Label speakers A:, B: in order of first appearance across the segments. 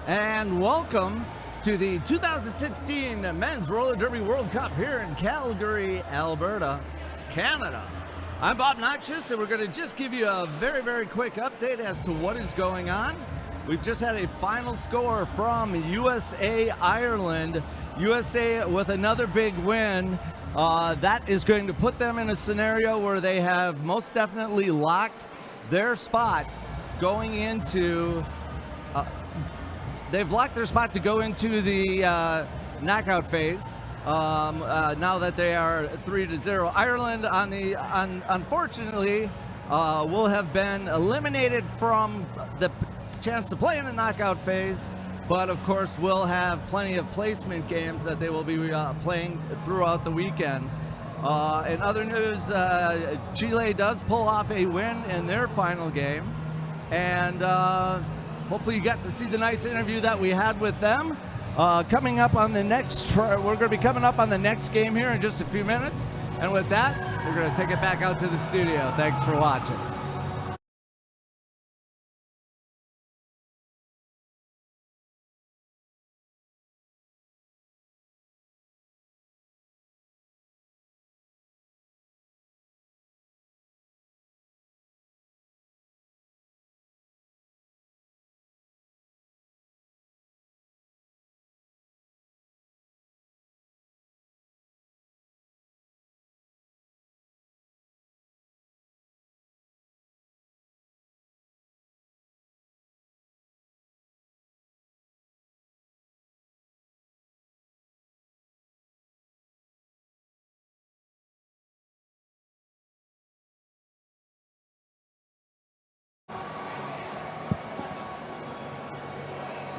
A: and welcome to the 2016 Men's Roller Derby World Cup here in Calgary, Alberta, Canada. I'm Bob Noxious, and we're going to just give you a very, very quick update as to what is going on. We've just had a final score from USA Ireland. USA with another big win. That is going to put them in a scenario where they have most definitely locked their spot going into they've locked their spot to go into the knockout phase. Now that they are 3-0, Ireland unfortunately will have been eliminated from the chance to play in the knockout phase, but of course will have plenty of placement games that they will be playing throughout the weekend. In other news, Chile does pull off a win in their final game, and hopefully you got to see the nice interview that we had with them. Coming up on the next, we're going to be coming up on the next game here in just a few minutes. And with that, we're going to take it back out to the studio. Thanks for watching.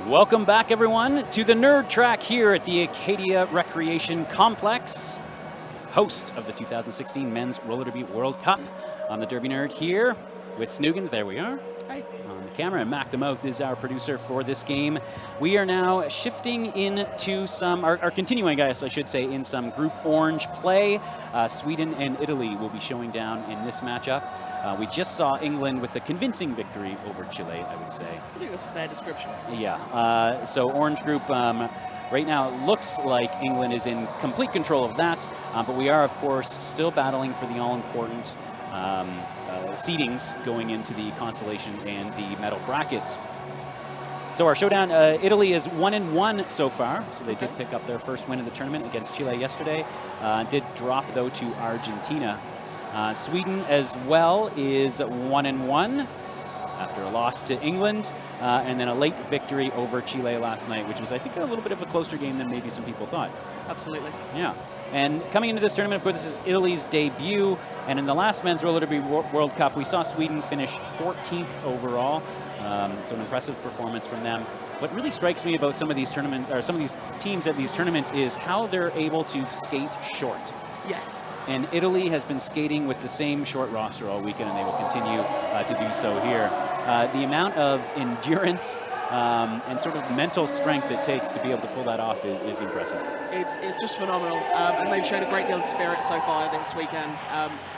B: Welcome back, everyone, to the Nerd Track here at the Acadia Recreation Complex, host of the 2016 Men's Roller Derby World Cup. I'm the Derby Nerd here with Snoogans. There we are. Hi. On the camera, and Mac the Mouth is our producer for this game. We are now shifting into some, or continuing, I should say, in some Group Orange play. Sweden and Italy will be showing down in this matchup. We just saw England with a convincing victory over Chile, I would say.
C: I think that's a fair description.
B: Yeah. So Orange Group, right now it looks like England is in complete control of that, but we are, of course, still battling for the all-important seedings going into the consolation and the medal brackets. So our showdown, Italy is 1-1 so far, so they did pick up their first win of the tournament against Chile yesterday. Did drop, though, to Argentina. Sweden as well is 1-1 after a loss to England, and then a late victory over Chile last night, which was, I think, a little bit of a closer game than maybe some people thought. Absolutely. Yeah. And coming into this tournament, of course, this is Italy's debut, and in the last Men's Roller Derby World Cup, we saw Sweden finish 14th overall, so an impressive performance from them. What really strikes me about some of these tournaments, or some of these teams at these tournaments, is how they're able to skate short.
C: Yes.
B: And Italy has been skating with the same short roster all weekend, and they will continue to do so here. The amount of endurance and sort of mental strength it takes to be able to pull that off is impressive.
C: It's just phenomenal, and they've shown a great deal of spirit so far this weekend,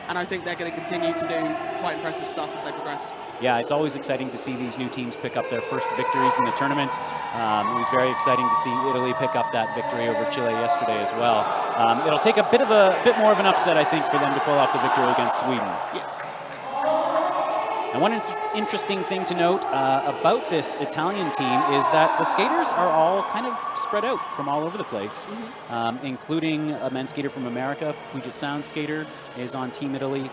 C: and I think they're going to continue to do quite impressive stuff as they progress.
B: Yeah, it's always exciting to see these new teams pick up their first victories in the tournament. It was very exciting to see Italy pick up that victory over Chile yesterday as well. It'll take a bit more of an upset, I think, for them to pull off the victory against Sweden.
C: Yes.
B: And one interesting thing to note about this Italian team is that the skaters are all kind of spread out from all over the place, including a men's skater from America, Puget Sound skater, is on Team Italy.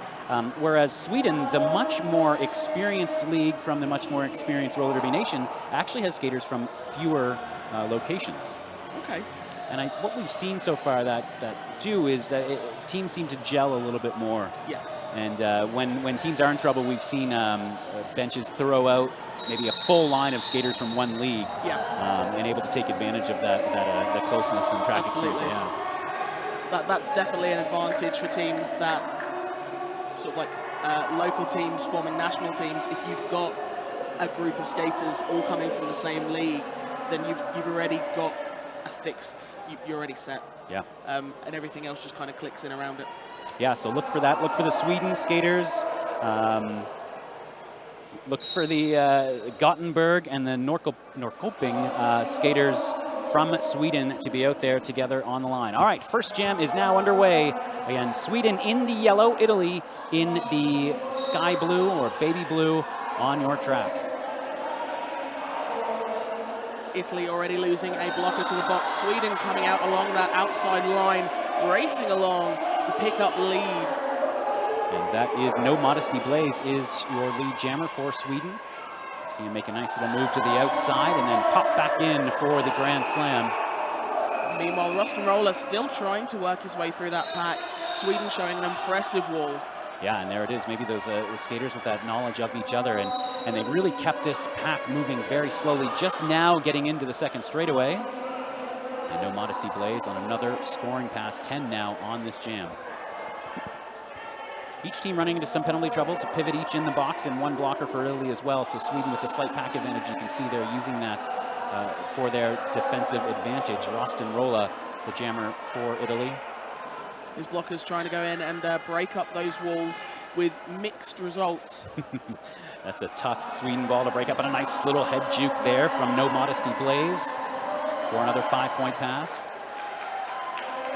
B: Whereas Sweden, the much more experienced league from the much more experienced roller derby nation, actually has skaters from fewer locations.
C: Okay.
B: And what we've seen so far that do is that teams seem to gel a little bit more.
C: Yes.
B: And when teams are in trouble, we've seen benches throw out maybe a full line of skaters from one league.
C: Yeah.
B: And able to take advantage of that closeness and track experience they have.
C: That's definitely an advantage for teams that sort of like local teams forming national teams. If you've got a group of skaters all coming from the same league, then you've already got a fixed, you're already set.
B: Yeah.
C: And everything else just kind of clicks in around it.
B: Yeah, so look for that. Look for the Sweden skaters. Look for the Gothenburg and the Norrköping skaters from Sweden to be out there together on the line. All right, first jam is now underway. Again, Sweden in the yellow, Italy in the sky blue or baby blue on your track.
C: Italy already losing a blocker to the box. Sweden coming out along that outside line, racing along to pick up lead.
B: And that is No Modesty Blaze is your lead jammer for Sweden. See him make a nice little move to the outside and then pop back in for the Grand Slam.
C: Meanwhile, Rostenrola still trying to work his way through that pack. Sweden showing an impressive wall.
B: Yeah, and there it is. Maybe those skaters with that knowledge of each other, and they really kept this pack moving very slowly, just now getting into the second straightaway. And No Modesty Blaze on another scoring pass, 10 now on this jam. Each team running into some penalty troubles, a pivot each in the box and one blocker for Italy as well. So Sweden with a slight pack advantage, you can see they're using that for their defensive advantage. Rostenrola, the jammer for Italy.
C: His blockers trying to go in and break up those walls with mixed results.
B: That's a tough Sweden ball to break up, and a nice little head juke there from No Modesty Blaze for another 5-point pass.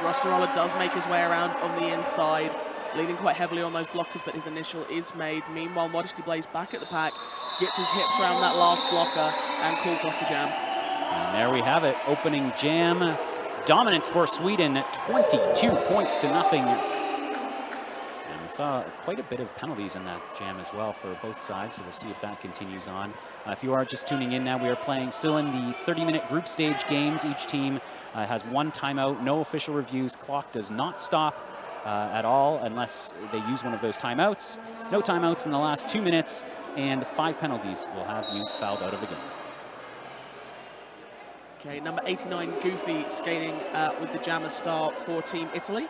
C: Rostenrola does make his way around on the inside, leaning quite heavily on those blockers, but his initial is made. Meanwhile, Modesty Blaze back at the pack, gets his hips around that last blocker and calls off the jam.
B: And there we have it, opening jam. Dominance for Sweden, 22 points to nothing. And we saw quite a bit of penalties in that jam as well for both sides, so we'll see if that continues on. If you are just tuning in now, we are playing still in the 30-minute group stage games. Each team has one timeout, no official reviews. Clock does not stop at all unless they use one of those timeouts. No timeouts in the last 2 minutes, and 5 penalties will have you fouled out of the game.
C: Okay, number 89, Goofy, skating with the jammer start for Team Italy.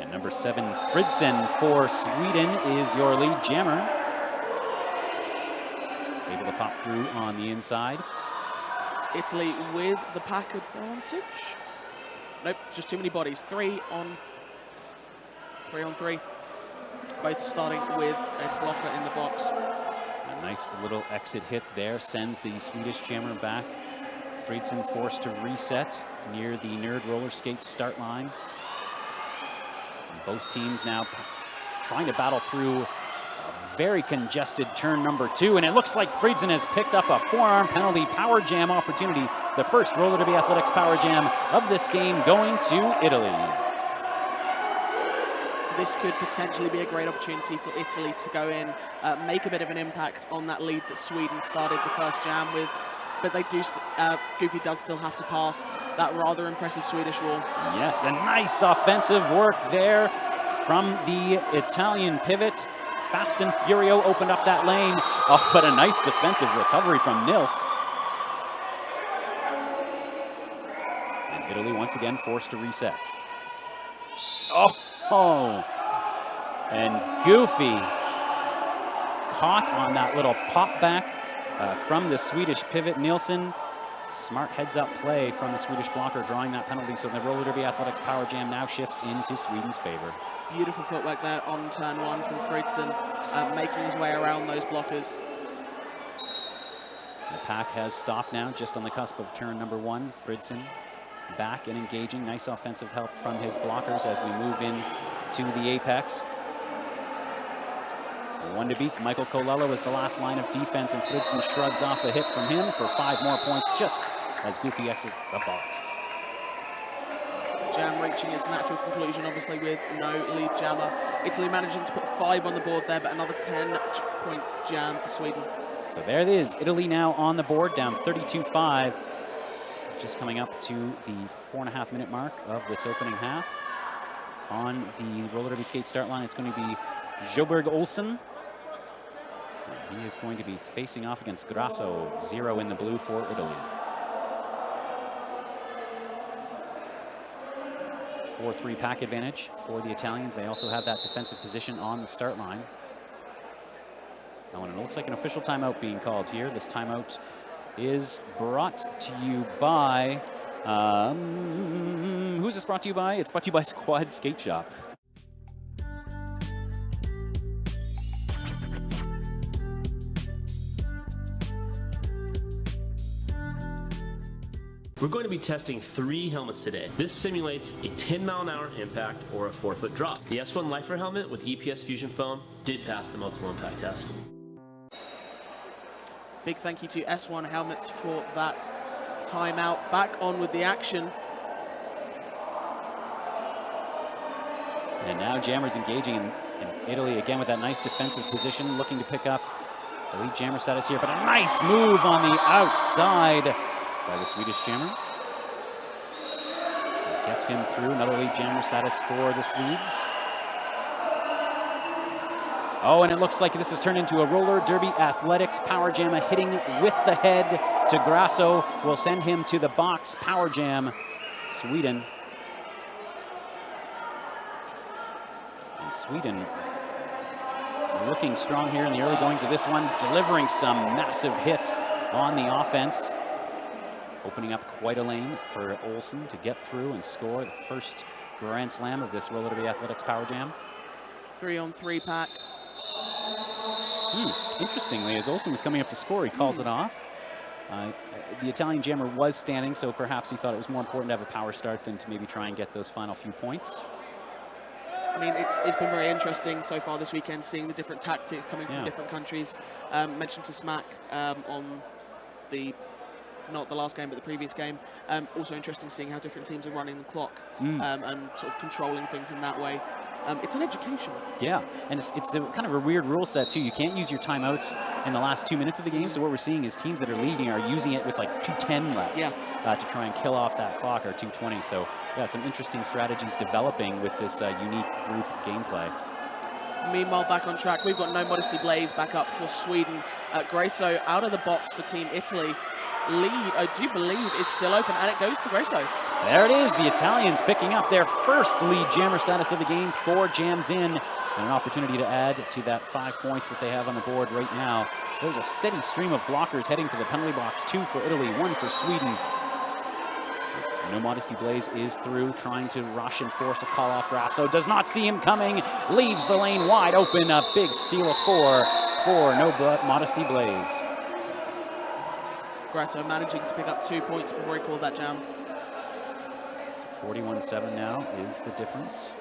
B: And number 7, Fridson for Sweden is your lead jammer. Able to pop through on the inside.
C: Italy with the pack advantage. Nope, just too many bodies. 3 on 3. Both starting with a blocker in the box.
B: A nice little exit hit there sends the Swedish jammer back. Fridson forced to reset near the Nerd Roller Skates start line. And both teams now trying to battle through a very congested turn number 2, and it looks like Fridson has picked up a forearm penalty power jam opportunity. The first Roller Derby Athletics power jam of this game going to Italy.
C: This could potentially be a great opportunity for Italy to go in, make a bit of an impact on that lead that Sweden started the first jam with. But they do. Goofy does still have to pass that rather impressive Swedish wall.
B: Yes, and nice offensive work there from the Italian pivot. Fast and Furio opened up that lane. Oh, but a nice defensive recovery from Nilf. And Italy once again forced to reset. Oh, and Goofy caught on that little pop back from the Swedish pivot. Nielsen, smart heads-up play from the Swedish blocker, drawing that penalty, so the Roller Derby Athletics power jam now shifts into Sweden's favor.
C: Beautiful footwork there on turn 1 from Fridson, making his way around those blockers.
B: The pack has stopped now, just on the cusp of turn number 1. Fridson back and engaging. Nice offensive help from his blockers as we move in to the apex. One to beat. Michael Colello is the last line of defense, and Fridson shrugs off a hit from him for 5 more points, just as Goofy exits the box.
C: Jam reaching its natural conclusion, obviously, with no lead jammer. Italy managing to put 5 on the board there, but another 10-point jam for Sweden.
B: So there it is. Italy now on the board, down 32-5. Just coming up to the 4.5-minute mark of this opening half. On the roller derby skate start line, it's going to be Sjöberg Olsen. He is going to be facing off against Grasso, 0 in the blue for Italy. 4-3 pack advantage for the Italians. They also have that defensive position on the start line. Now, and it looks like an official timeout being called here. This timeout is brought to you by, who's this brought to you by? It's brought to you by Squad Skate Shop.
D: We're going to be testing 3 helmets today. This simulates a 10-mile-an-hour impact or a 4-foot drop. The S1 Lifer helmet with EPS Fusion foam did pass the multiple impact test.
C: Big thank you to S1 Helmets for that timeout. Back on with the action.
B: And now Jammers engaging in Italy again with that nice defensive position, looking to pick up elite Jammer status here, but a nice move on the outside by the Swedish Jammer. Gets him through, another elite Jammer status for the Swedes. Oh, and it looks like this has turned into a roller derby athletics. Power Jammer hitting with the head to Grasso will send him to the box. Power Jam, Sweden. And Sweden looking strong here in the early goings of this one, delivering some massive hits on the offense. Opening up quite a lane for Olsen to get through and score the first Grand Slam of this roller derby athletics Power Jam.
C: 3-on-3 pack.
B: Interestingly, as Olsen was coming up to score, he calls it off. The Italian Jammer was standing, so perhaps he thought it was more important to have a power start than to maybe try and get those final few points.
C: I mean, it's been very interesting so far this weekend, seeing the different tactics coming from different countries. Mentioned to Smack on not the last game, but the previous game. Also interesting seeing how different teams are running the clock and sort of controlling things in that way. It's an education. Yeah, and it's a kind of a weird rule set too. You can't use your timeouts in the last 2 minutes of the game. So what we're seeing is teams that are leading are using it with like 2:10 left to try and kill off that clock, or 2:20. So yeah, some interesting strategies developing with this unique group gameplay. Meanwhile, back on track, we've got No Modesty Blaze back up for Sweden. Grasso out of the box for Team Italy. Lead, I do believe, is still open, and it goes to Grasso.
B: There it is, the Italians picking up their first lead Jammer status of the game. 4 jams in, and an opportunity to add to that 5 points that they have on the board right now. There's a steady stream of blockers heading to the penalty box. 2 for Italy, 1 for Sweden. No Modesty Blaze is through, trying to rush and force a call off Grasso. Does not see him coming, leaves the lane wide open. A big steal of 4 for No Modesty Blaze.
C: Grasso managing to pick up 2 points before he called that jam.
B: So 41-7 now is the difference.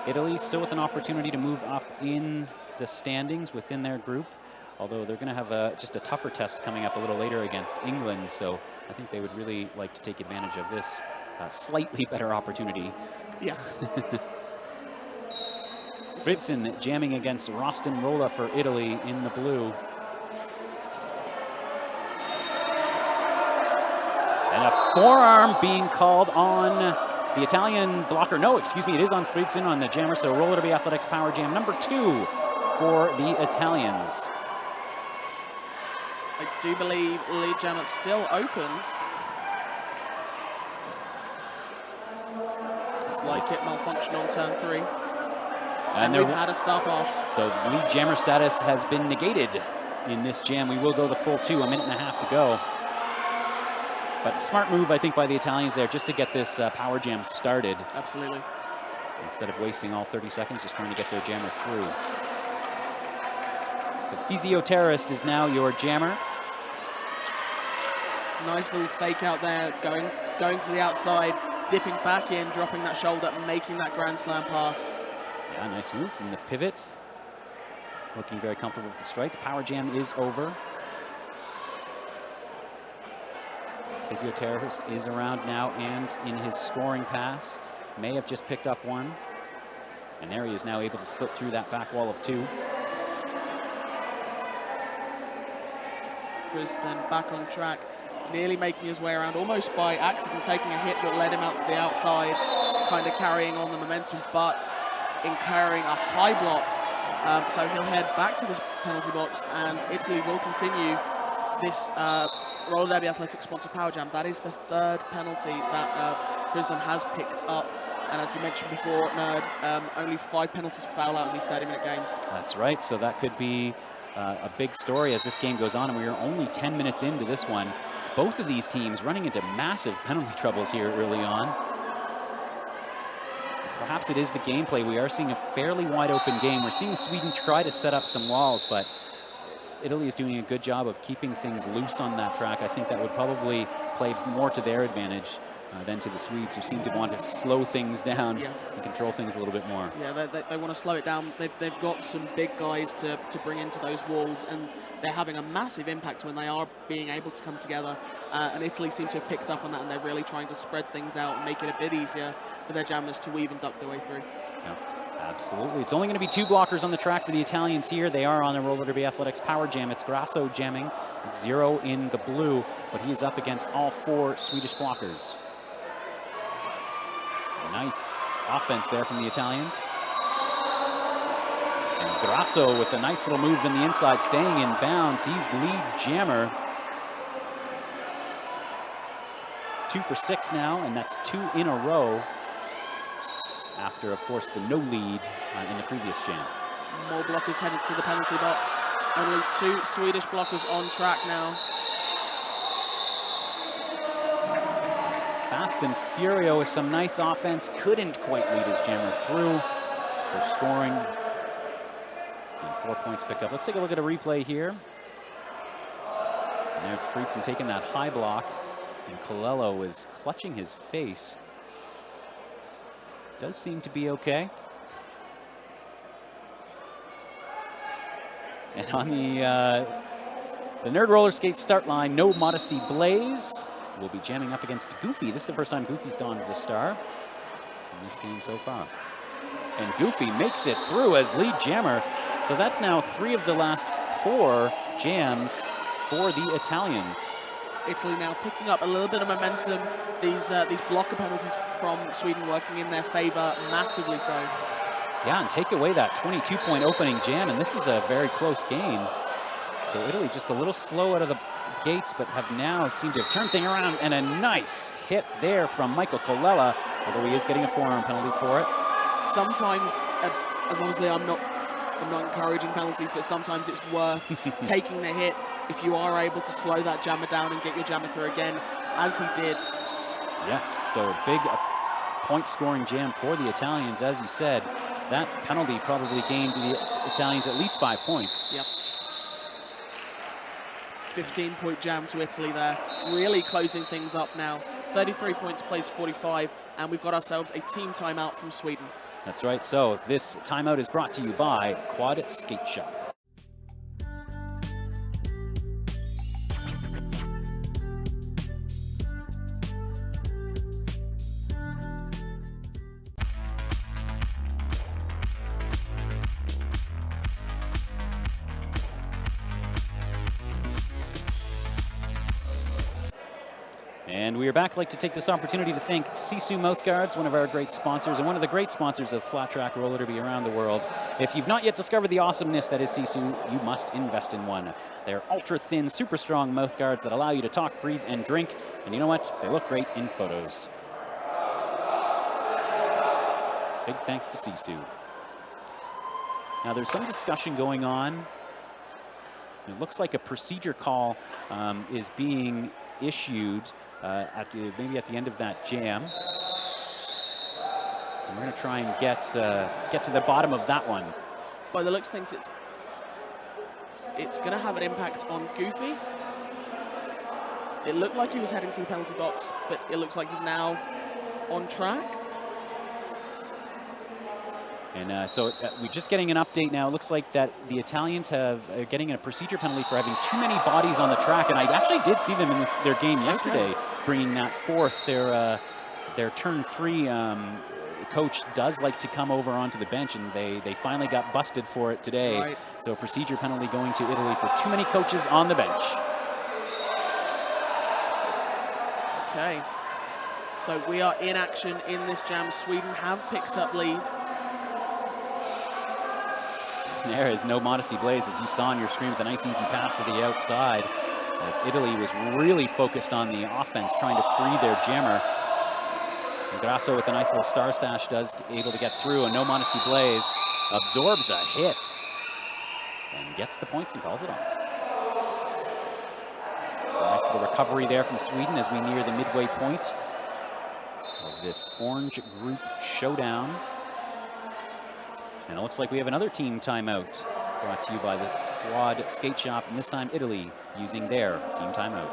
B: Italy still with an opportunity to move up in the standings within their group, although they're going to have just a tougher test coming up a little later against England, so I think they would really like to take advantage of this slightly better opportunity.
C: Yeah.
B: Fritzen jamming against Rostin Rolla for Italy in the blue. And a forearm being called on the Italian blocker. No, excuse me, it is on Fritzen on the jammer. So roller derby athletics Power Jam number 2 for the Italians.
C: I do believe lead jam is still open. Slight kit malfunction on turn 3. And we've had a star pass.
B: So lead jammer status has been negated in this jam. We will go the full 2, a minute and a half to go. But smart move, I think, by the Italians there, just to get this Power Jam started.
C: Absolutely.
B: Instead of wasting all 30 seconds, just trying to get their jammer through. So Physioterrorist is now your jammer.
C: Nice little fake out there, going to the outside, dipping back in, dropping that shoulder, making that Grand Slam pass.
B: Yeah, nice move from the pivot. Looking very comfortable with the strike. The Power Jam is over. Physioterrorist is around now and in his scoring pass. May have just picked up 1. And there he is now able to split through that back wall of 2.
C: Fritzen back on track, nearly making his way around, almost by accident, taking a hit that led him out to the outside, kind of carrying on the momentum, but incurring a high block. So he'll head back to the penalty box, and Italy will continue this Roller Derby Athletics sponsored Power Jam. That is the 3rd penalty that Fritzen has picked up. And as we mentioned before, Nerd, only 5 penalties for foul out in these 30-minute games.
B: That's right. So that could be a big story as this game goes on. And we are only 10 minutes into this one. Both of these teams running into massive penalty troubles here early on. Perhaps it is the gameplay. We are seeing a fairly wide open game. We're seeing Sweden try to set up some walls, but Italy is doing a good job of keeping things loose on that track. I think that would probably play more to their advantage than to the Swedes, who seem to want to slow things down and control things a little bit more.
C: Yeah, they want to slow it down. They've got some big guys to bring into those walls, and they're having a massive impact when they are being able to come together. And Italy seem to have picked up on that, and they're really trying to spread things out and make it a bit easier for their jammers to weave and duck their way through.
B: Yeah, absolutely. It's only going to be 2 blockers on the track for the Italians here. They are on the Roller Derby Athletics Power Jam. It's Grasso jamming, 0 in the blue, but he is up against all 4 Swedish blockers. Nice offense there from the Italians. And Grasso with a nice little move in the inside, staying in bounds. He's lead jammer. 2 for 6 now, and that's 2 in a row after, of course, the no lead in the previous jam.
C: More blockers headed to the penalty box. Only 2 Swedish blockers on track now.
B: Fast and Furio with some nice offense. Couldn't quite lead his jammer through for scoring. And 4 points picked up. Let's take a look at a replay here. And there's Fritzen taking that high block. And Colello is clutching his face. Does seem to be okay. And on the Nerd Roller Skate start line, No Modesty Blaze will be jamming up against Goofy. This is the first time Goofy's donned the star in this game so far. And Goofy makes it through as lead jammer. So that's now 3 of the last 4 jams for the Italians.
C: Italy now picking up a little bit of momentum. These blocker penalties from Sweden working in their favor, massively so.
B: Yeah, and take away that 22-point opening jam, and this is a very close game. So Italy just a little slow out of the gates, but have now seemed to have turned things around, and a nice hit there from Michael Colella, although he is getting a forearm penalty for it.
C: Sometimes, obviously I'm not encouraging penalties, but sometimes it's worth taking the hit if you are able to slow that jammer down and get your jammer through again, as he did.
B: Yes, so a big point-scoring jam for the Italians, as you said. That penalty probably gained the Italians at least 5 points.
C: Yep. 15-point jam to Italy there, really closing things up now. 33 points plays 45, and we've got ourselves a team timeout from Sweden.
B: That's right, so this timeout is brought to you by Quad Skate Shop. And we are back. I'd like to take this opportunity to thank Sisu Mouthguards, one of our great sponsors and one of the great sponsors of Flat Track Roller Derby around the world. If you've not yet discovered the awesomeness that is Sisu, you must invest in one. They're ultra-thin, super strong mouthguards that allow you to talk, breathe, and drink. And you know what? They look great in photos. Big thanks to Sisu. Now, there's some discussion going on. It looks like a procedure call is being issued maybe at the end of that jam. And we're going to try and get to the bottom of that one.
C: By the looks of things, it's going to have an impact on Goofy. It looked like he was heading to the penalty box, but it looks like he's now on track.
B: And so we're just getting an update now. It looks like that the Italians are getting a procedure penalty for having too many bodies on the track. And I actually did see them in their game yesterday, bringing that forth. Their turn 3 coach does like to come over onto the bench, and they finally got busted for it today.
C: Right.
B: So a procedure penalty going to Italy for too many coaches on the bench.
C: Okay. So we are in action in this jam. Sweden have picked up lead.
B: There is No Modesty Blaze, as you saw on your screen, with a nice easy pass to the outside, as Italy was really focused on the offense, trying to free their jammer. And Grasso with a nice little star stash able to get through, and No Modesty Blaze absorbs a hit and gets the points and calls it off. So nice little recovery there from Sweden as we near the midway point of this orange group showdown. And it looks like we have another team timeout brought to you by the Quad Skate Shop, and this time Italy using their team timeout.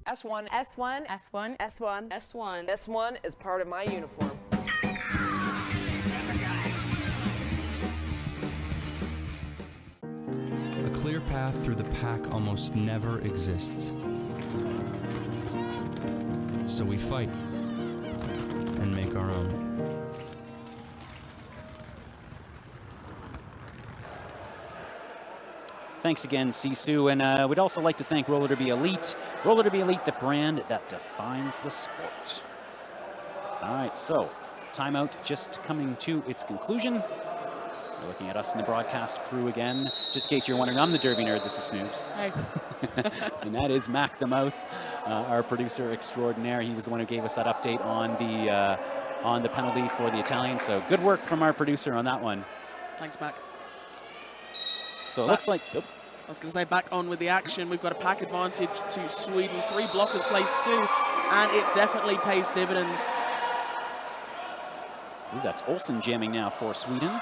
E: S1.
F: S1.
E: S1.
F: S1.
E: S1.
F: S1 is part of my uniform.
G: A clear path through the pack almost never exists. So we fight and make our own.
B: Thanks again, Sisu, and we'd also like to thank Roller Derby Elite. Roller Derby Elite, the brand that defines the sport. All right, so timeout just coming to its conclusion. We're looking at us in the broadcast crew again. Just in case you're wondering, I'm the Derby nerd. This is Snoops.
C: Hey.
B: And that is Mac the Mouth, our producer extraordinaire. He was the one who gave us that update on the penalty for the Italian. So good work from our producer on that one.
C: Thanks, Mac.
B: So it looks like... Oh.
C: I was going to say, back on with the action. We've got a pack advantage to Sweden. 3 blockers placed too, and it definitely pays dividends.
B: Ooh, that's Olsen jamming now for Sweden.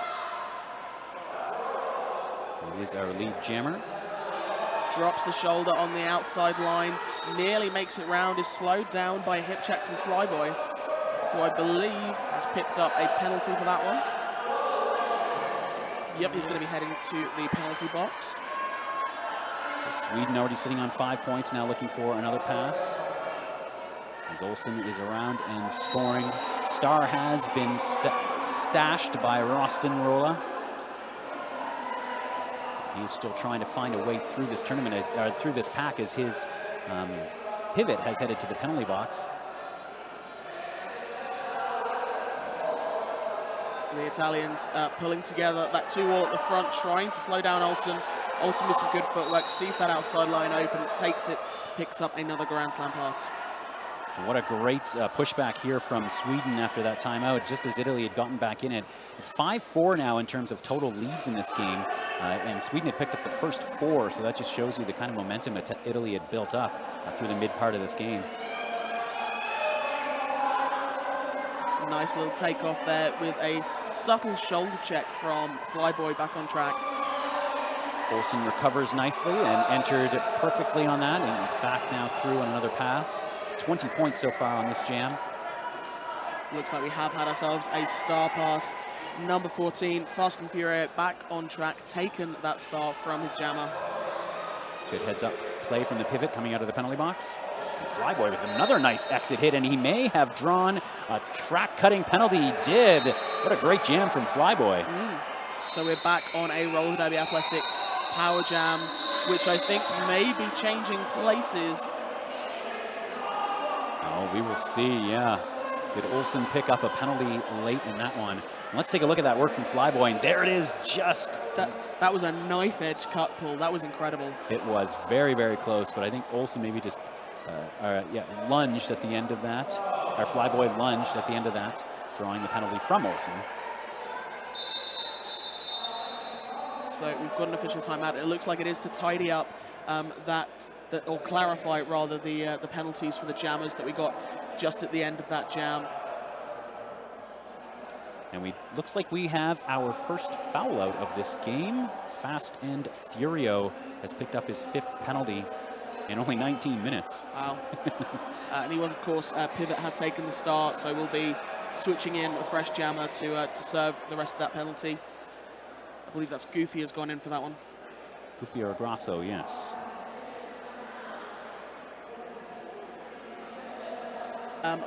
B: He is our lead jammer.
C: Drops the shoulder on the outside line. Nearly makes it round. Is slowed down by a hip check from Flyboy, who I believe has picked up a penalty for that one. Yep, he's going to be heading to the penalty box.
B: So Sweden already sitting on 5 points, now looking for another pass. As Olsen is around and scoring. Star has been stashed by Rostin Rolla. He's still trying to find a way through this tournament, through this pack, as his pivot has headed to the penalty box.
C: The Italians pulling together that 2-all at the front, trying to slow down Olsen. Olsen with some good footwork, sees that outside line open, takes it, picks up another Grand Slam pass.
B: What a great pushback here from Sweden after that timeout, just as Italy had gotten back in it. It's 5-4 now in terms of total leads in this game, and Sweden had picked up the first 4, so that just shows you the kind of momentum that Italy had built up through the mid part of this game.
C: Nice little takeoff there with a subtle shoulder check from Flyboy back on track.
B: Olsen recovers nicely and entered perfectly on that, and is back now through on another pass. 20 points so far on this jam.
C: Looks like we have had ourselves a star pass. Number 14, Fast and Furious, back on track, taken that star from his jammer.
B: Good heads-up play from the pivot coming out of the penalty box. And Flyboy with another nice exit hit, and he may have drawn a track-cutting penalty. He did. What a great jam from Flyboy.
C: So we're back on a Roller Derby Athletic power jam, which I think may be changing places.
B: Oh, we will see, yeah. Did Olsen pick up a penalty late in that one? And let's take a look at that work from Flyboy, and there it is, just...
C: That was a knife-edge cut pull. That was incredible.
B: It was very, very close, but I think Olsen maybe just lunged at the end of that. Or Flyboy lunged at the end of that, drawing the penalty from Olsen.
C: So we've got an official timeout. It looks like it is to tidy up or clarify rather the penalties for the jammers that we got just at the end of that jam.
B: And looks like we have our first foul out of this game. Fast and Furio has picked up his 5th penalty in only 19 minutes.
C: Wow. And he was, of course, Pivot had taken the start, so we'll be switching in a fresh jammer to serve the rest of that penalty. I believe that's Goofy has gone in for that one.
B: Goofy or Grasso, yes.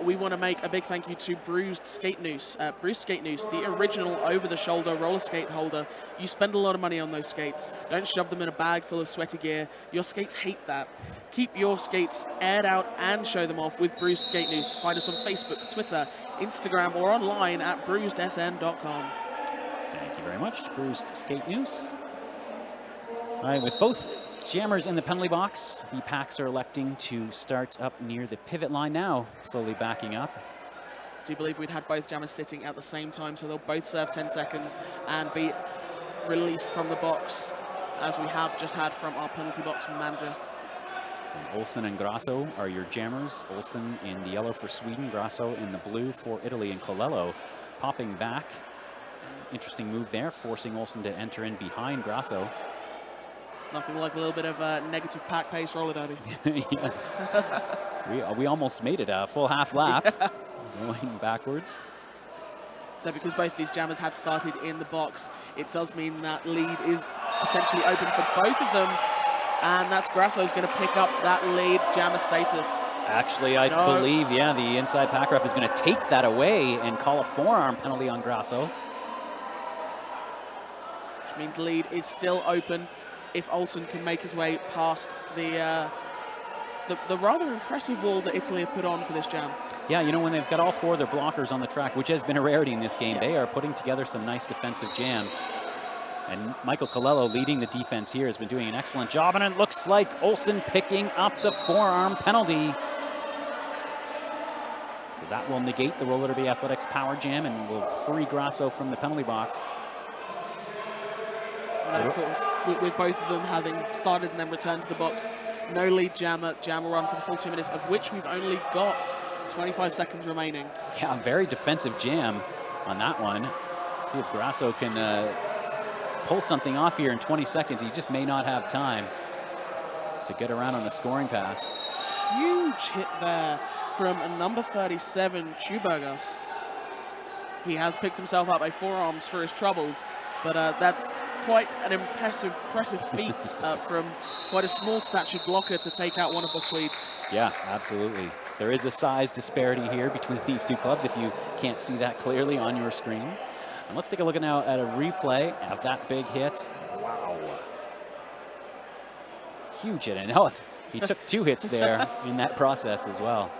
C: We want to make a big thank you to Bruised Skate Noose. Bruised Skate Noose, the original over-the-shoulder roller skate holder. You spend a lot of money on those skates. Don't shove them in a bag full of sweaty gear. Your skates hate that. Keep your skates aired out and show them off with Bruised Skate Noose. Find us on Facebook, Twitter, Instagram, or online at bruisedsn.com.
B: Thank you very much, Bruised Skate Noose. All right, with both jammers in the penalty box, the packs are electing to start up near the pivot line now, slowly backing up.
C: Do you believe we'd had both jammers sitting at the same time, so they'll both serve 10 seconds and be released from the box, as we have just had from our penalty box manager.
B: And Olsen and Grasso are your jammers. Olsen in the yellow for Sweden, Grasso in the blue for Italy, and Colello popping back. Interesting move there, forcing Olsen to enter in behind Grasso.
C: Nothing like a little bit of negative pack pace roller derby.
B: Yes. we almost made it a full half lap, going backwards.
C: So because both these jammers had started in the box, it does mean that lead is potentially open for both of them. And that's Grasso's going to pick up that lead jammer status.
B: Actually, I believe, yeah, the inside pack ref is going to take that away and call a forearm penalty on Grasso.
C: Which means lead is still open if Olsen can make his way past the rather impressive wall that Italy have put on for this jam.
B: Yeah, you know, when they've got all four of their blockers on the track, which has been a rarity in this game, they are putting together some nice defensive jams. And Michael Colello, leading the defense here, has been doing an excellent job, and it looks like Olsen picking up the forearm penalty. So that will negate the Roller Derby Athletics power jam and will free Grasso from the penalty box.
C: And of course, with both of them having started and then returned to the box, no lead jammer run for the full 2 minutes, of which we've only got 25 seconds remaining.
B: Yeah, very defensive jam on that one. Let's see if Grasso can pull something off here in 20 seconds. He just may not have time to get around on the scoring pass.
C: Huge hit there from number 37, Schuberger. He has picked himself up by forearms for his troubles, but that's quite an impressive feat from quite a small statured blocker to take out one of the Swedes.
B: Yeah, absolutely. There is a size disparity here between these two clubs if you can't see that clearly on your screen. And let's take a look now at a replay of that big hit. Wow. Huge hit. And oh, he took 2 hits there in that process as well.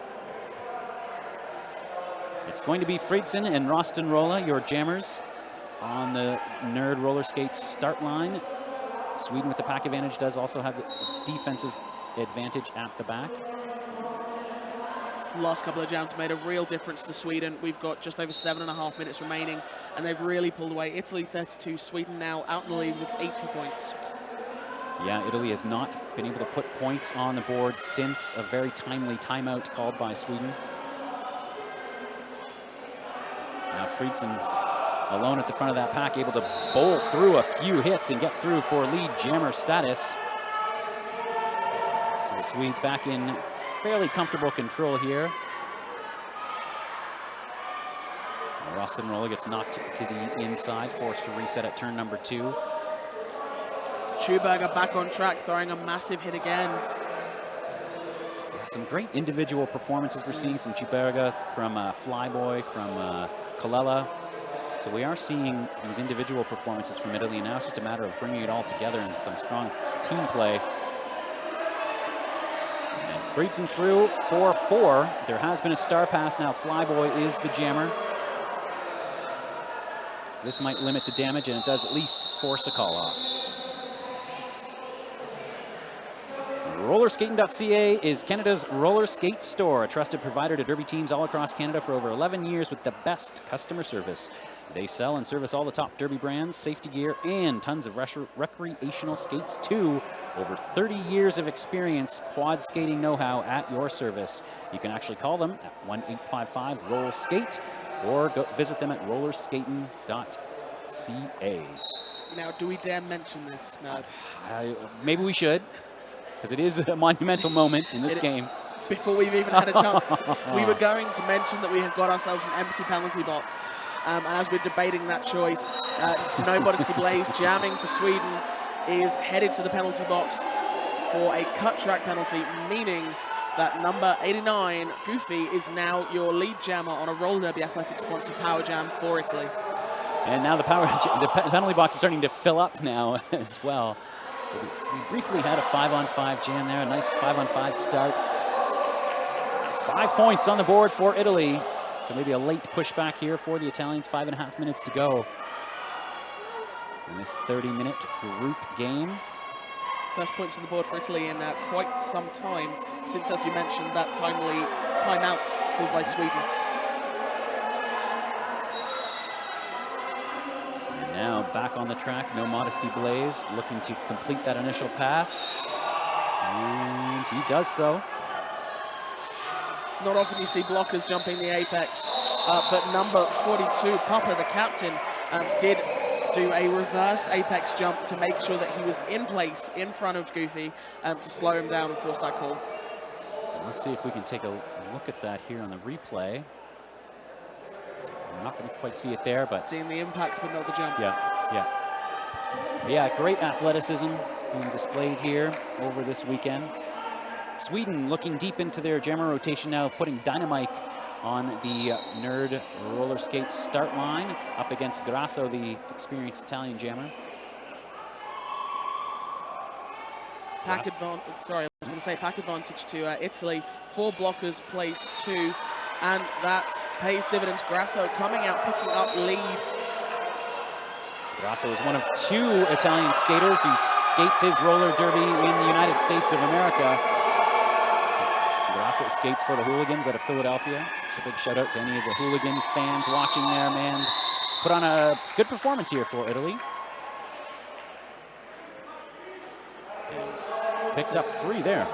B: It's going to be Fridson and Rostenrola, your jammers, on the Nerd Roller Skates start line. Sweden with the pack advantage does also have the defensive advantage at the back.
C: Last couple of jams made a real difference to Sweden. We've got just over 7.5 minutes remaining, and they've really pulled away. Italy 32, Sweden now out in the lead with 80 points.
B: Yeah, Italy has not been able to put points on the board since a very timely timeout called by Sweden. Now Fridson alone at the front of that pack, able to bowl through a few hits and get through for lead jammer status. So the Swedes back in fairly comfortable control here. Rostenrola gets knocked to the inside, forced to reset at turn number 2.
C: Schuberger back on track, throwing a massive hit again.
B: Some great individual performances we're seeing from Schuberger, from Flyboy, from Colella. So we are seeing these individual performances from Italy, and now it's just a matter of bringing it all together in some strong team play. And Fridson through 4-4. There has been a star pass now. Flyboy is the jammer. So this might limit the damage, and it does at least force a call off. Rollerskating.ca is Canada's roller skate store, a trusted provider to derby teams all across Canada for over 11 years with the best customer service. They sell and service all the top derby brands, safety gear, and tons of recreational skates too. Over 30 years of experience, quad skating know-how at your service. You can actually call them at 1-855-ROLL-SKATE or go visit them at rollerskating.ca.
C: Now, do we dare mention this? No.
B: Maybe we should, because it is a monumental moment in this game.
C: Before we've even had a chance, we were going to mention that we had got ourselves an empty penalty box. And as we're debating that choice, No Modesty Blaze jamming for Sweden is headed to the penalty box for a cut track penalty, meaning that number 89, Goofy, is now your lead jammer on a Roller Derby Athletics sponsored power jam for Italy.
B: And now the penalty box is starting to fill up now as well. We briefly had a 5-on-5 jam there, a nice 5-on-5 start. 5 points on the board for Italy. So maybe a late pushback here for the Italians, 5.5 minutes to go in this 30-minute group game.
C: First points on the board for Italy in quite some time since, as you mentioned, that timely timeout called by Sweden.
B: And now back on the track, No Modesty Blaze looking to complete that initial pass. And he does so.
C: It's not often you see blockers jumping the apex, but number 42, Papa, the captain, did do a reverse apex jump to make sure that he was in place in front of Goofy to slow him down and force that call.
B: Let's see if we can take a look at that here on the replay. I'm not going to quite see it there, but
C: Seeing the impact, but not the jump.
B: Yeah, great athleticism being displayed here over this weekend. Sweden looking deep into their jammer rotation now, putting Dynamite on the Nerd roller skate start line up against Grasso, the experienced Italian jammer.
C: Pack advantage, sorry, I was going to say pack advantage to Italy. 4 blockers plays 2, and that pays dividends. Grasso coming out, picking up lead.
B: Grasso is one of 2 Italian skaters who skates his roller derby in the United States of America. Grasso skates for the Hooligans out of Philadelphia. So a big shout out to any of the Hooligans fans watching there, man. Put on a good performance here for Italy. Picked up 3 there.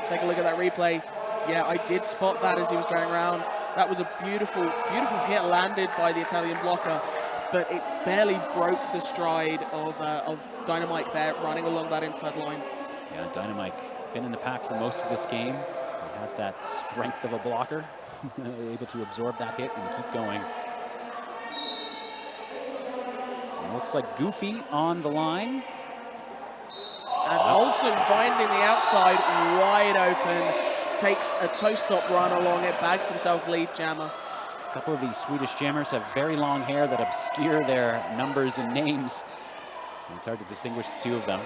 C: Take a look at that replay. Yeah, I did spot that as he was going around. That was a beautiful, beautiful hit landed by the Italian blocker, but it barely broke the stride of Dynamite there, running along that inside line.
B: Yeah, Dynamite been in the pack for most of this game. He has that strength of a blocker, able to absorb that hit and keep going. It looks like Goofy on the line.
C: And Olsen finding the outside wide open, takes a toe stop run along it, bags himself lead jammer.
B: A couple of these Swedish jammers have very long hair that obscure their numbers and names. And it's hard to distinguish the 2 of them.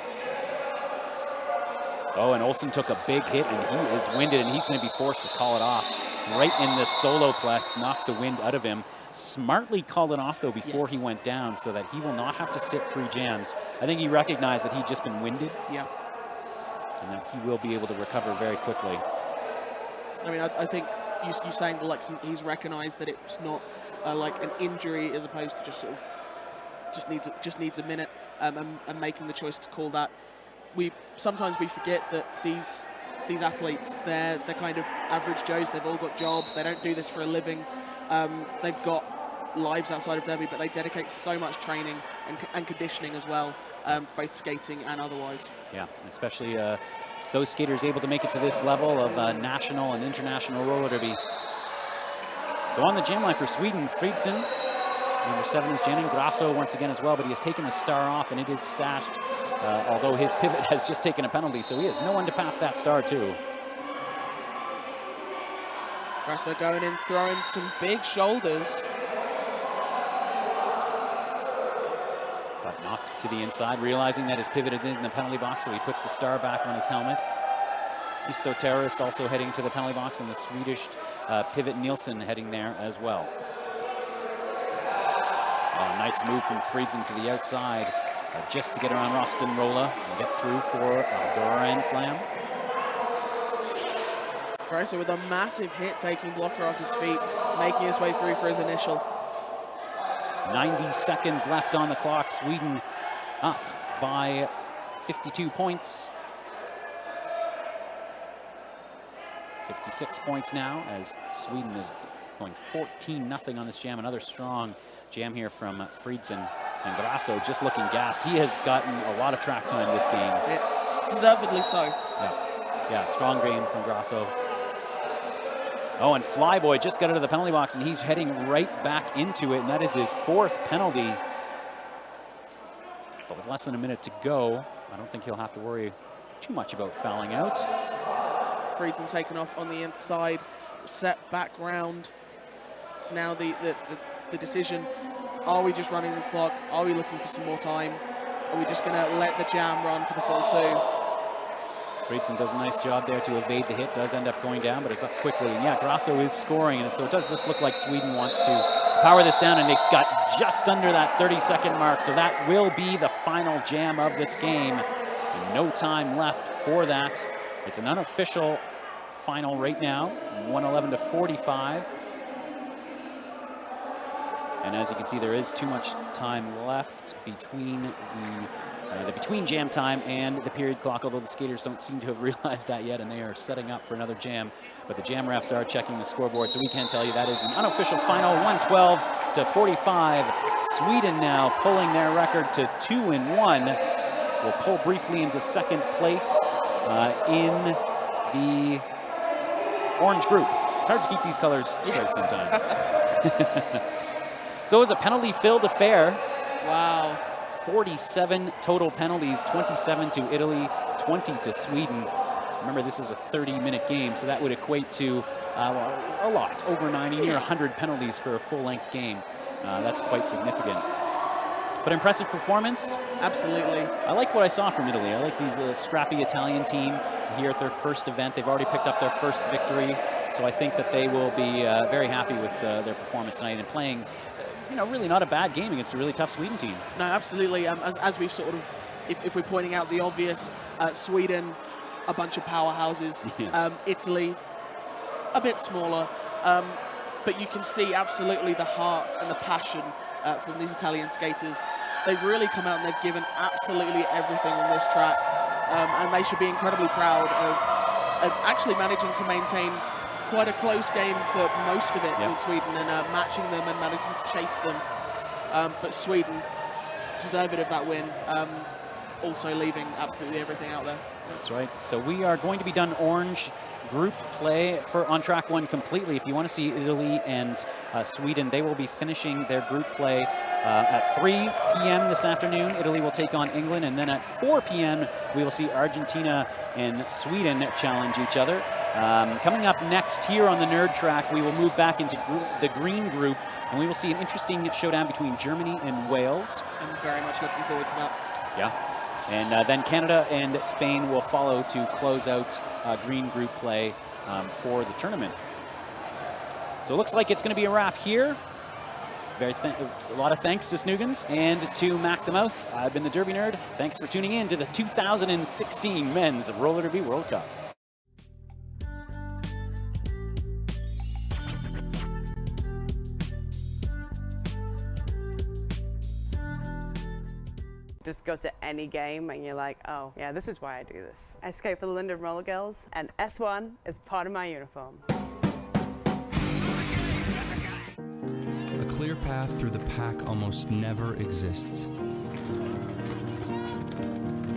B: Oh, and Olsen took a big hit, and he is winded, and he's going to be forced to call it off. Right in the solo plex, knocked the wind out of him. Smartly called it off, though, before he went down, so that he will not have to sit 3 jams. I think he recognized that he'd just been winded.
C: Yeah.
B: And that he will be able to recover very quickly.
C: I mean, I think you saying that, like, he's recognized that it's not like an injury as opposed to just sort of just needs a minute, and making the choice to call that. Sometimes we forget that these athletes, they're kind of average Joes. They've all got jobs. They don't do this for a living. They've got lives outside of Derby, but they dedicate so much training and conditioning as well, both skating and otherwise. Yeah, especially those skaters able to make it to this level of national and international roller derby. So on the jam line for Sweden, Friedsen, number 7 is jamming. Grasso once again as well, but he has taken a star off, and it is stashed, although his pivot has just taken a penalty, so he has no one to pass that star to. Grasso going in, throwing some big shoulders.
B: But knocked to the inside, realizing that his pivot is in the penalty box, so he puts the star back on his helmet. Fisto Terrorist also heading to the penalty box, and the Swedish pivot Nielsen heading there as well. Nice move from Friedsen to the outside, just to get around Rostin Rolla and get through for a Grand Slam.
C: Grasso with a massive hit, taking blocker off his feet, making his way through for his initial.
B: 90 seconds left on the clock. Sweden up by 52 points. 56 points now as Sweden is going 14-0 on this jam. Another strong jam here from Friedsen, and Grasso just looking gassed. He has gotten a lot of track time this game.
C: Deservedly so.
B: Yeah, strong game from Grasso. Oh, and Flyboy just got out of the penalty box, and he's heading right back into it, and that is his 4th penalty. But with less than a minute to go, I don't think he'll have to worry too much about fouling out.
C: Friedsen taken off on the inside, set back round. It's now the decision. Are we just running the clock? Are we looking for some more time? Are we just going to let the jam run for the full 2?
B: Friedsen does a nice job there to evade the hit, does end up going down, but it's up quickly. And yeah, Grasso is scoring, and so it does just look like Sweden wants to power this down, and it got just under that 30-second mark, so that will be the final jam of this game. And no time left for that. It's an unofficial final right now, 111 to 45. And as you can see, there is too much time left between the between jam time and the period clock, although the skaters don't seem to have realized that yet, and they are setting up for another jam. But the jam refs are checking the scoreboard, so we can tell you that is an unofficial final, 112-45. Sweden now pulling their record to 2-1. Will pull briefly into second place in the orange group. It's hard to keep these colors straight sometimes. So it was a penalty-filled affair.
C: Wow.
B: 47 total penalties, 27 to Italy, 20 to Sweden. Remember, this is a 30-minute game, so that would equate to a lot, over 90, near 100 penalties for a full-length game. That's quite significant. But impressive performance.
C: Absolutely.
B: I like what I saw from Italy. I like these scrappy Italian team here at their first event. They've already picked up their first victory, so I think that they will be very happy with their performance tonight and playing, really not a bad game against a really tough Sweden team.
C: No, absolutely. As we've sort of, if we're pointing out the obvious, Sweden, a bunch of powerhouses.
B: Yeah.
C: Italy, a bit smaller. But you can see absolutely the heart and the passion from these Italian skaters. They've really come out and they've given absolutely everything on this track. And they should be incredibly proud of actually managing to maintain quite a close game for most of it with Sweden and matching them and managing to chase them. But Sweden, deserved of that win, also leaving absolutely everything out there.
B: That's right. So we are going to be done orange group play on track one completely. If you want to see Italy and Sweden, they will be finishing their group play at 3 p.m. this afternoon. Italy will take on England, and then at 4 p.m. we will see Argentina and Sweden challenge each other. Coming up next here on the nerd track, we will move back into the green group, and we will see an interesting showdown between Germany and Wales.
C: I'm very much looking forward to that.
B: Yeah. And then Canada and Spain will follow to close out green group play for the tournament. So it looks like it's going to be a wrap here. A lot of thanks to Snuggins and to Mac the Mouth. I've been the Derby Nerd. Thanks for tuning in to the 2016 Men's Roller Derby World Cup.
E: Just go to any game and you're like, oh, yeah, this is why I do this. I skate for the London Roller Girls, and S1 is part of my uniform.
G: A clear path through the pack almost never exists.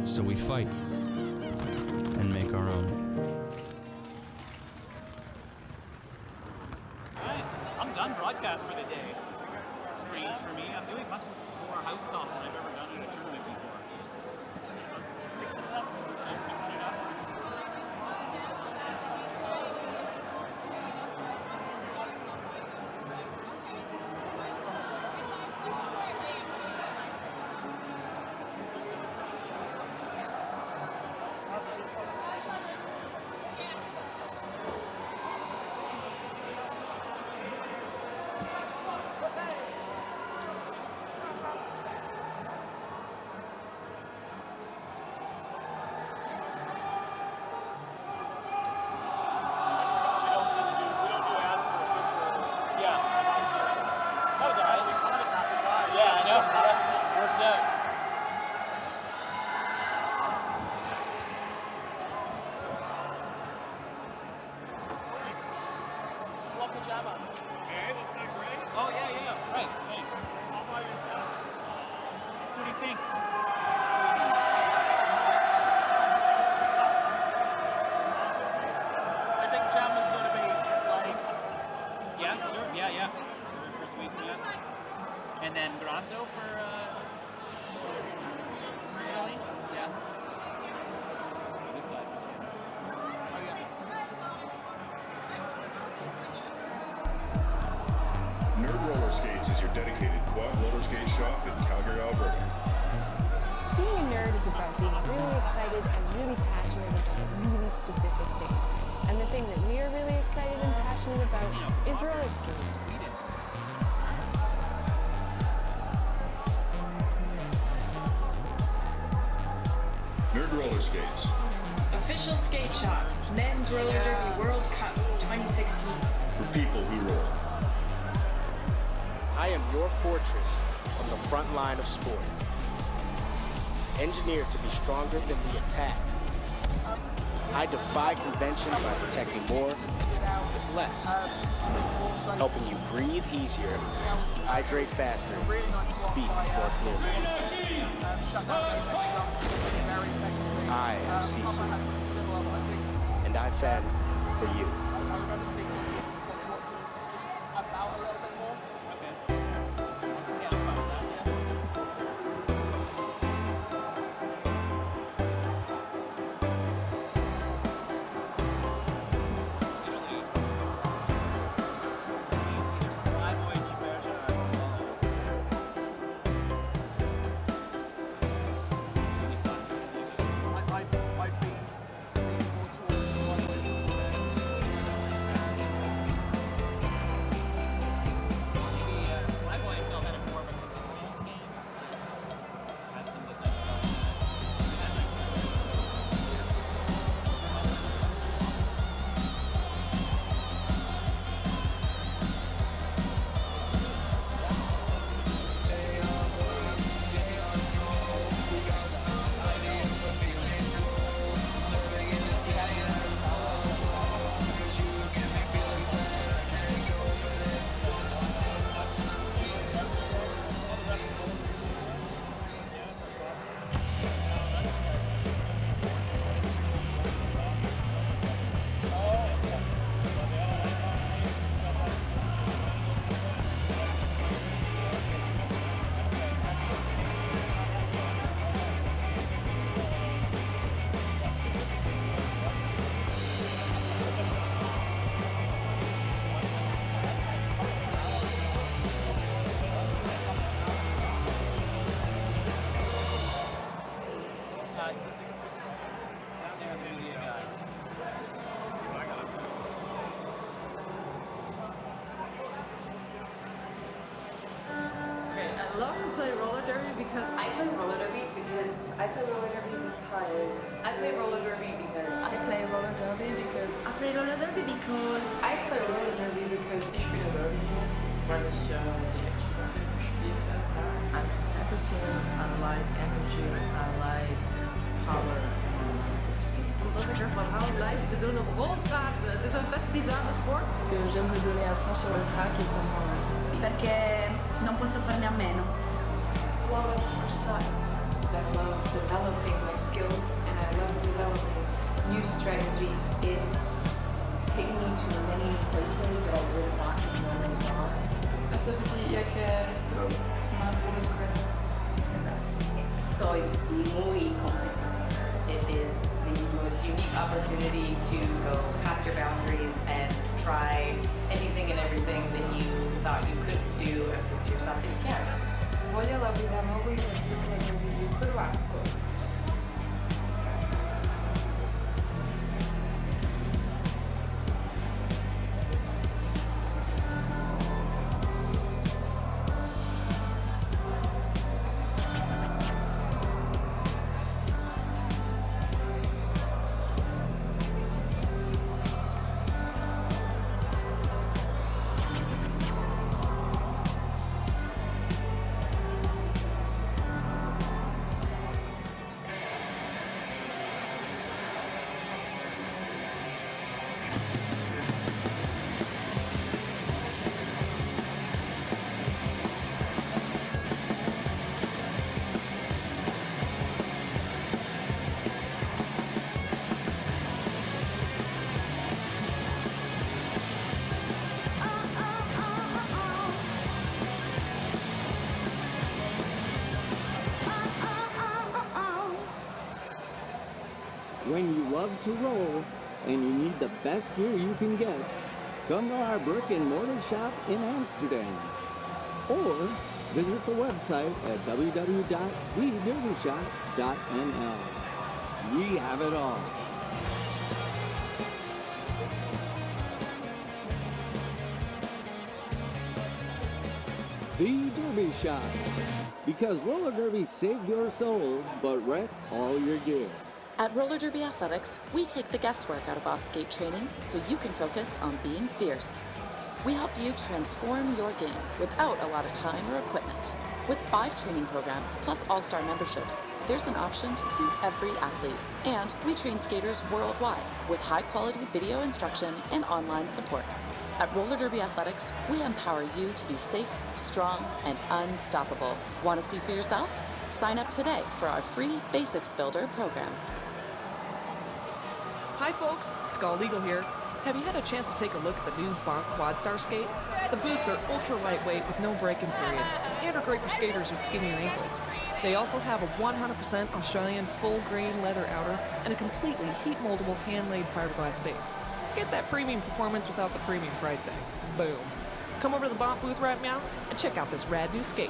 G: So we fight and make our own.
B: All right, I'm done broadcast for the day. Strange for me. I'm doing much more house stuff than I've ever done in a tournament before. Mixing it up. Mixing it up. And then Grasso for Italy? Yeah. This side. Oh, yeah.
H: Nerd Roller Skates is your dedicated quad roller skate shop in Calgary, Alberta.
I: Being a nerd is about being really excited and really passionate about a really specific thing. And the thing that we are really excited and passionate about is roller skates.
H: Nerd Roller Skates.
J: Official skate shop, Men's Roller Derby World Cup 2016.
H: For people who roll.
K: I am your fortress on the front line of sport. engineered to be stronger than the attack. I defy convention by protecting more with less, helping you breathe easier, hydrate faster, speak more clearly. I am Sisu, and I fend for you.
L: J'aimerais donner à fond sur le track et ça perché non posso farne a meno. Love at first sight. I love developing my skills and I love developing new strategies. It's taken me to many places that I would not normally gone.
J: Alltså fordi jag står som en bonusgrupp.
M: Soy muy contenta. It is the most unique opportunity to go past your boundaries and try anything and everything that you thought you couldn't do and prove to yourself that you can.
J: Voljela bih da mogu imati ulogu u Hrvatskoj.
N: When you love to roll and you need the best gear you can get, come to our brick and mortar shop in Amsterdam. Or visit the website at www.thederbyshop.nl. We have it all. The Derby Shop. Because roller derby saved your soul, but wrecks all your gear.
O: At Roller Derby Athletics, we take the guesswork out of off-skate training so you can focus on being fierce. We help you transform your game without a lot of time or equipment. With 5 training programs plus all-star memberships, there's an option to suit every athlete. And we train skaters worldwide with high-quality video instruction and online support. At Roller Derby Athletics, we empower you to be safe, strong, and unstoppable. Want to see for yourself? Sign up today for our free Basics Builder program.
P: Hi folks, Skull Eagle here. Have you had a chance to take a look at the new Bonk Quadstar skate? The boots are ultra lightweight with no break-in period, and are great for skaters with skinnier ankles. They also have a 100% Australian full-grain leather outer and a completely heat-moldable hand-laid fiberglass base. Get that premium performance without the premium price tag. Boom. Come over to the Bonk booth right now and check out this rad new skate.